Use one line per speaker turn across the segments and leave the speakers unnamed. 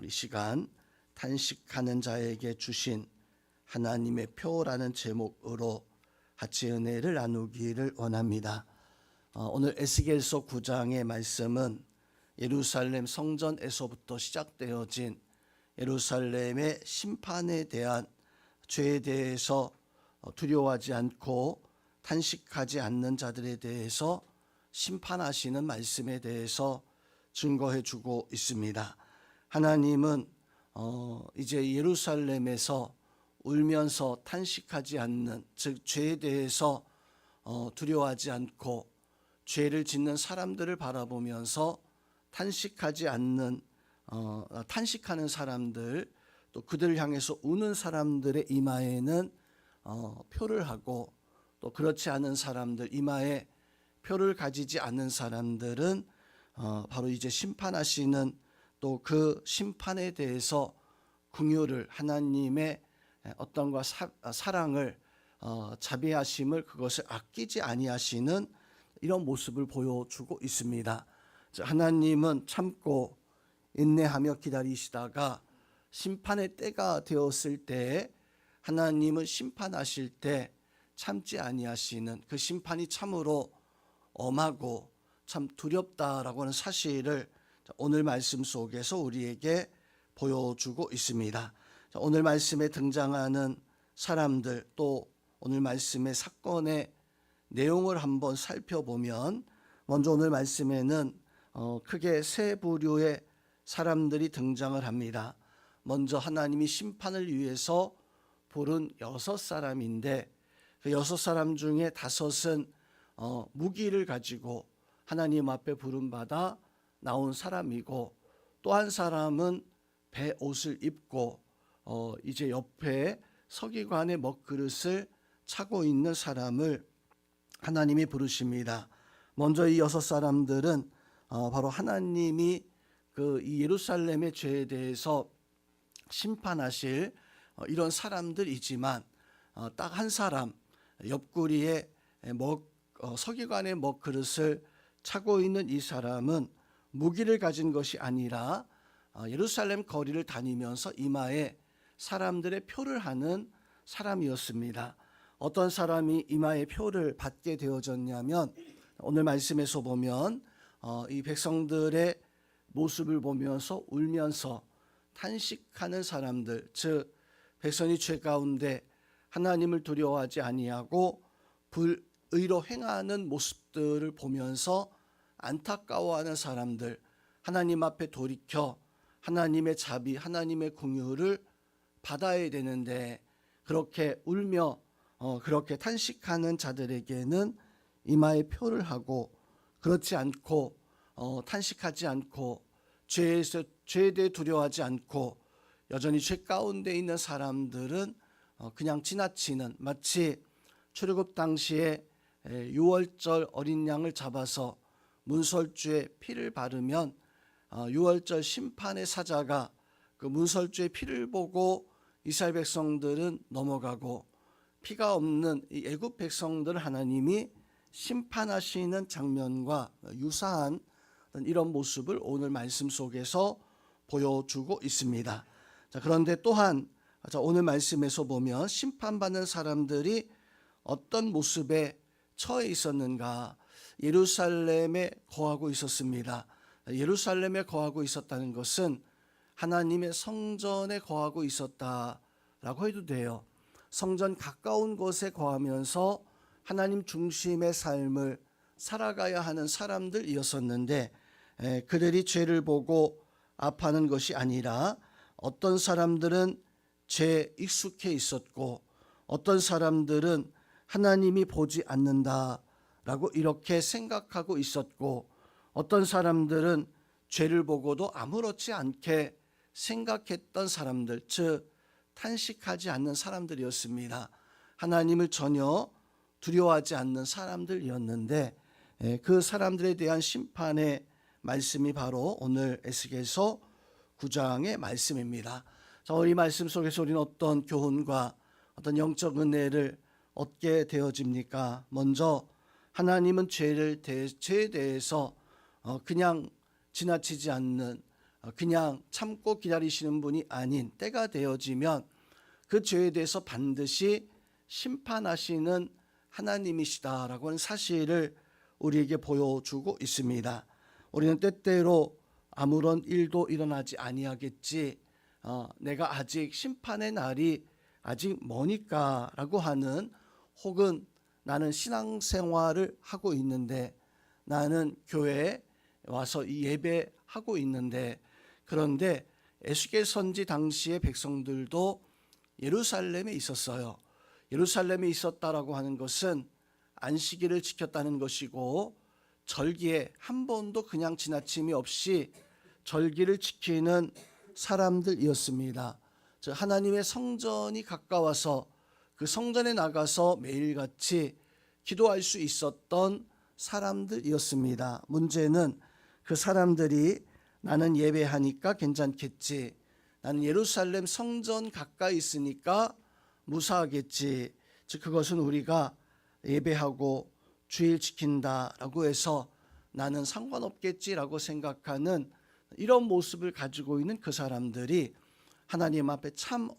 우리 시간 탄식하는 자에게 주신 하나님의 표라는 제목으로 같이 은혜를 나누기를 원합니다. 오늘 에스겔서 9장의 말씀은 예루살렘 성전에서부터 시작되어진 예루살렘의 심판에 대한 죄에 대해서 두려워하지 않고 탄식하지 않는 자들에 대해서 심판하시는 말씀에 대해서 증거해 주고 있습니다. 하나님은 이제 예루살렘에서 울면서 탄식하지 않는, 즉 죄에 대해서 두려워하지 않고 죄를 짓는 사람들을 바라보면서 탄식하지 않는, 탄식하는 사람들, 또 그들을 향해서 우는 사람들의 이마에는 표를 하고, 또 그렇지 않은 사람들, 이마에 표를 가지지 않는 사람들은 바로 이제 심판하시는, 또 그 심판에 대해서 긍휼을, 하나님의 어떤과 사랑을, 자비하심을, 그것을 아끼지 아니하시는 이런 모습을 보여주고 있습니다. 하나님은 참고 인내하며 기다리시다가 심판의 때가 되었을 때 하나님은 심판하실 때 참지 아니하시는, 그 심판이 참으로 엄하고 참 두렵다라고 하는 사실을 오늘 말씀 속에서 우리에게 보여주고 있습니다. 오늘 말씀에 등장하는 사람들, 또 오늘 말씀의 사건의 내용을 한번 살펴보면, 먼저 오늘 말씀에는 크게 세 부류의 사람들이 등장을 합니다. 먼저 하나님이 심판을 위해서 부른 6사람인데, 그 6사람 중에 5은 무기를 가지고 하나님 앞에 부름받아 나온 사람이고, 또 한 사람은 배 옷을 입고 이제 옆에 서기관의 먹그릇을 차고 있는 사람을 하나님이 부르십니다. 먼저 이 6사람들은 바로 하나님이 이 예루살렘의 죄에 대해서 심판하실 이런 사람들이지만, 딱 한 사람, 옆구리에 서기관의 먹그릇을 차고 있는 이 사람은 무기를 가진 것이 아니라 예루살렘 거리를 다니면서 이마에 사람들의 표를 하는 사람이었습니다. 어떤 사람이 이마에 표를 받게 되어졌냐면, 오늘 말씀에서 보면 이 백성들의 모습을 보면서 울면서 탄식하는 사람들, 즉 백성이 죄 가운데 하나님을 두려워하지 아니하고 불의로 행하는 모습들을 보면서 안타까워하는 사람들, 하나님 앞에 돌이켜 하나님의 자비, 하나님의 긍휼을 받아야 되는데, 그렇게 울며 그렇게 탄식하는 자들에게는 이마에 표를 하고, 그렇지 않고 탄식하지 않고 죄에 대해 두려워하지 않고 여전히 죄 가운데 있는 사람들은 그냥 지나치는, 마치 출애굽 당시에 유월절 어린 양을 잡아서 문설주에 피를 바르면 유월절 심판의 사자가 그 문설주의 피를 보고 이스라엘 백성들은 넘어가고, 피가 없는 이 애굽 백성들을 하나님이 심판하시는 장면과 유사한 이런 모습을 오늘 말씀 속에서 보여주고 있습니다. 그런데 또한 오늘 말씀에서 보면 심판받는 사람들이 어떤 모습에 처해 있었는가? 예루살렘에 거하고 있었습니다. 예루살렘에 거하고 있었다는 것은 하나님의 성전에 거하고 있었다라고 해도 돼요. 성전 가까운 곳에 거하면서 하나님 중심의 삶을 살아가야 하는 사람들이었었는데, 그들이 죄를 보고 아파하는 것이 아니라 어떤 사람들은 죄에 익숙해 있었고, 어떤 사람들은 하나님이 보지 않는다라고 이렇게 생각하고 있었고, 어떤 사람들은 죄를 보고도 아무렇지 않게 생각했던 사람들, 즉 탄식하지 않는 사람들이었습니다. 하나님을 전혀 두려워하지 않는 사람들이었는데, 그 사람들에 대한 심판의 말씀이 바로 오늘 에스겔서 9장의 말씀입니다. 이 말씀 속에서 우리는 어떤 교훈과 어떤 영적 은혜를 얻게 되어집니까? 먼저 하나님은 죄에 대해서 그냥 지나치지 않는, 그냥 참고 기다리시는 분이 아닌 때가 되어지면 그 죄에 대해서 반드시 심판하시는 하나님이시다라고 하는 사실을 우리에게 보여주고 있습니다. 우리는 때때로 아무런 일도 일어나지 아니하겠지, 내가 아직 심판의 날이 아직 머니까라고 하는, 혹은 나는 신앙생활을 하고 있는데, 나는 교회에 와서 이 예배하고 있는데, 그런데 에스겔 선지 당시의 백성들도 예루살렘에 있었어요. 예루살렘에 있었다라고 하는 것은 안식일을 지켰다는 것이고, 절기에 한 번도 그냥 지나침이 없이 절기를 지키는 사람들이었습니다. 하나님의 성전이 가까워서 그 성전에 나가서 매일같이 기도할 수 있었던 사람들이었습니다. 문제는 그 사람들이 나는 예배하니까 괜찮겠지, 나는 예루살렘 성전 가까이 있으니까 무사하겠지, 즉 그것은 우리가 예배하고 주일 지킨다라고 해서 나는 상관없겠지라고 생각하는 이런 모습을 가지고 있는 그 사람들이 하나님 앞에 참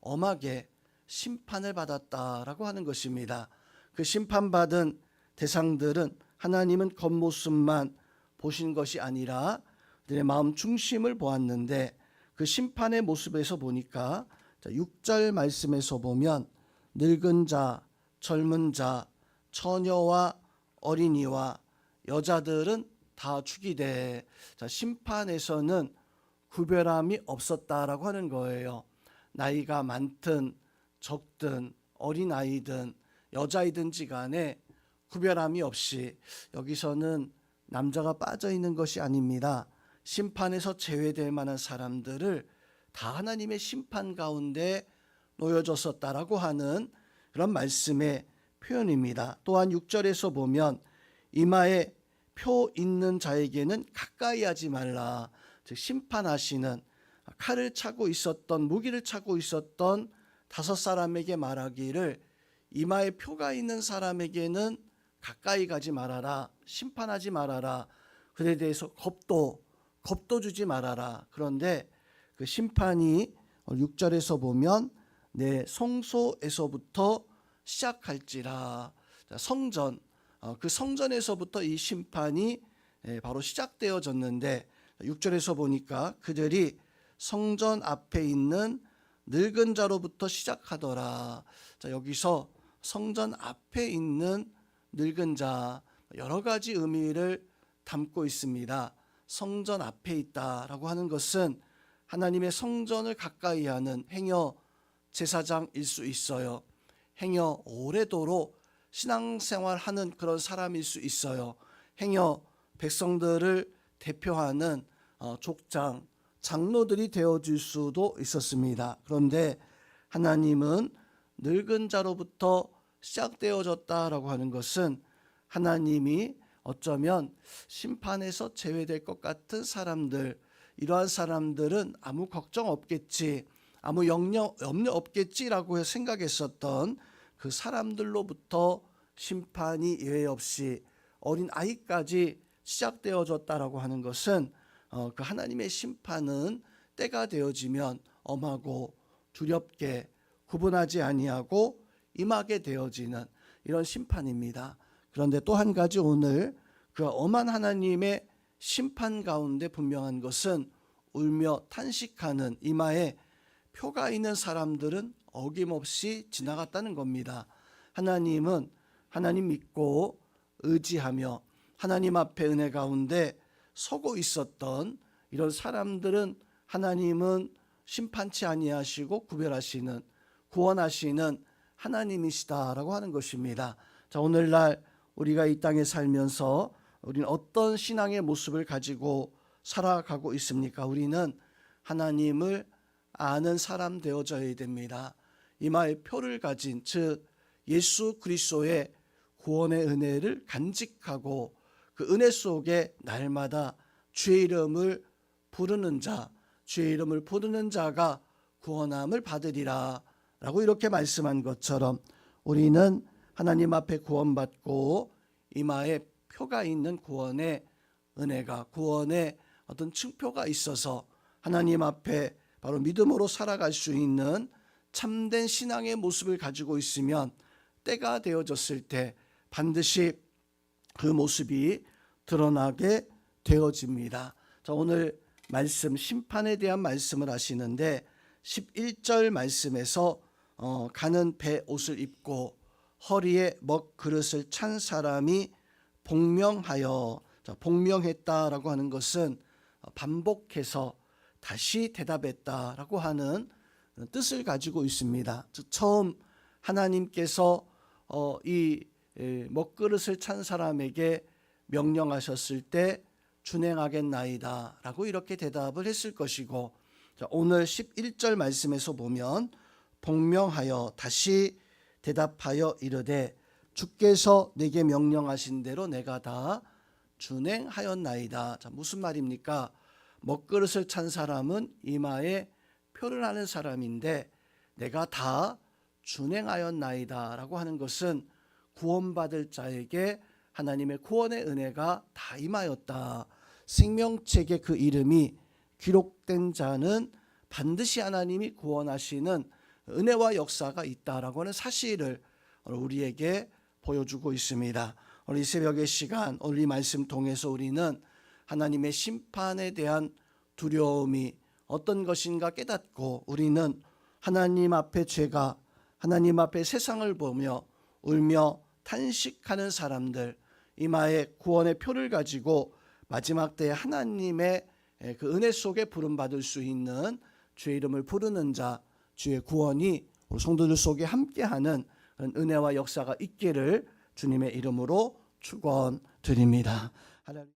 엄하게 심판을 받았다라고 하는 것입니다. 그 심판받은 대상들은 하나님은 겉모습만 보신 것이 아니라 그들의 마음 중심을 보았는데, 그 심판의 모습에서 보니까 6절 말씀에서 보면 늙은 자, 젊은 자, 처녀와 어린이와 여자들은 다 죽이되, 심판에서는 구별함이 없었다라고 하는 거예요. 나이가 많든 적든 어린아이든 여자이든지 간에 구별함이 없이, 여기서는 남자가 빠져 있는 것이 아닙니다. 심판에서 제외될 만한 사람들을 다 하나님의 심판 가운데 놓여졌었다라고 하는 그런 말씀의 표현입니다. 또한 6절에서 보면 이마에 표 있는 자에게는 가까이 하지 말라, 즉 심판하시는, 칼을 차고 있었던, 무기를 차고 있었던 5사람에게 말하기를 이마에 표가 있는 사람에게는 가까이 가지 말아라, 심판하지 말아라, 그에 대해서 겁도 주지 말아라. 그런데 그 심판이 6절에서 보면 내 성소에서부터 시작할지라, 성전, 그 성전에서부터 이 심판이 바로 시작되어졌는데, 6절에서 보니까 그들이 성전 앞에 있는 늙은 자로부터 시작하더라. 여기서 성전 앞에 있는 늙은 자, 여러 가지 의미를 담고 있습니다. 성전 앞에 있다라고 하는 것은 하나님의 성전을 가까이 하는 행여 제사장일 수 있어요. 행여 오래도록 신앙생활하는 그런 사람일 수 있어요. 행여 백성들을 대표하는 족장, 장로들이 되어줄 수도 있었습니다. 그런데 하나님은 늙은 자로부터 시작되어졌다라고 하는 것은 하나님이 어쩌면 심판에서 제외될 것 같은 사람들, 이러한 사람들은 아무 걱정 없겠지, 아무 염려 없겠지라고 생각했었던 그 사람들로부터 심판이 예외 없이 어린 아이까지 시작되어졌다라고 하는 것은 그 하나님의 심판은 때가 되어지면 엄하고 두렵게 구분하지 아니하고 임하게 되어지는 이런 심판입니다. 그런데 또 한 가지, 오늘 그 엄한 하나님의 심판 가운데 분명한 것은 울며 탄식하는 이마에 표가 있는 사람들은 어김없이 지나갔다는 겁니다. 하나님은 하나님 믿고 의지하며 하나님 앞에 은혜 가운데 서고 있었던 이런 사람들은 하나님은 심판치 아니하시고 구별하시는, 구원하시는 하나님이시다라고 하는 것입니다. 자, 오늘날 우리가 이 땅에 살면서 우리는 어떤 신앙의 모습을 가지고 살아가고 있습니까? 우리는 하나님을 아는 사람 되어져야 됩니다. 이마에 표를 가진, 즉 예수 그리스도의 구원의 은혜를 간직하고 그 은혜 속에 날마다 주의 이름을 부르는 자, 주의 이름을 부르는 자가 구원함을 받으리라 라고 이렇게 말씀한 것처럼, 우리는 하나님 앞에 구원받고 이마에 표가 있는 구원의 은혜가, 구원의 어떤 층표가 있어서 하나님 앞에 바로 믿음으로 살아갈 수 있는 참된 신앙의 모습을 가지고 있으면 때가 되어졌을 때 반드시 그 모습이 드러나게 되어집니다. 자, 오늘 말씀 심판에 대한 말씀을 하시는데 11절 말씀에서 가는 배 옷을 입고 허리에 먹 그릇을 찬 사람이 복명하여, 복명했다라고 하는 것은 반복해서 다시 대답했다라고 하는 뜻을 가지고 있습니다. 처음 하나님께서 이 먹그릇을 찬 사람에게 명령하셨을 때 준행하겠나이다 라고 이렇게 대답을 했을 것이고, 오늘 11절 말씀에서 보면 복명하여 다시 대답하여 이르되 주께서 내게 명령하신 대로 내가 다 준행하였나이다. 자, 무슨 말입니까? 먹그릇을 찬 사람은 이마에 표를 하는 사람인데 내가 다 준행하였나이다 라고 하는 것은 구원받을 자에게 하나님의 구원의 은혜가 다 임하였다. 생명책에 그 이름이 기록된 자는 반드시 하나님이 구원하시는 은혜와 역사가 있다라고 하는 사실을 우리에게 보여주고 있습니다. 오늘 이 새벽의 시간, 오늘 이 말씀 통해서 우리는 하나님의 심판에 대한 두려움이 어떤 것인가 깨닫고, 우리는 하나님 앞에 죄가, 하나님 앞에 세상을 보며 울며 탄식하는 사람들, 이마에 구원의 표를 가지고 마지막 때에 하나님의 그 은혜 속에 부름받을 수 있는 주의 이름을 부르는 자, 주의 구원이 우리 성도들 속에 함께하는 그런 은혜와 역사가 있기를 주님의 이름으로 축원드립니다. 하나님.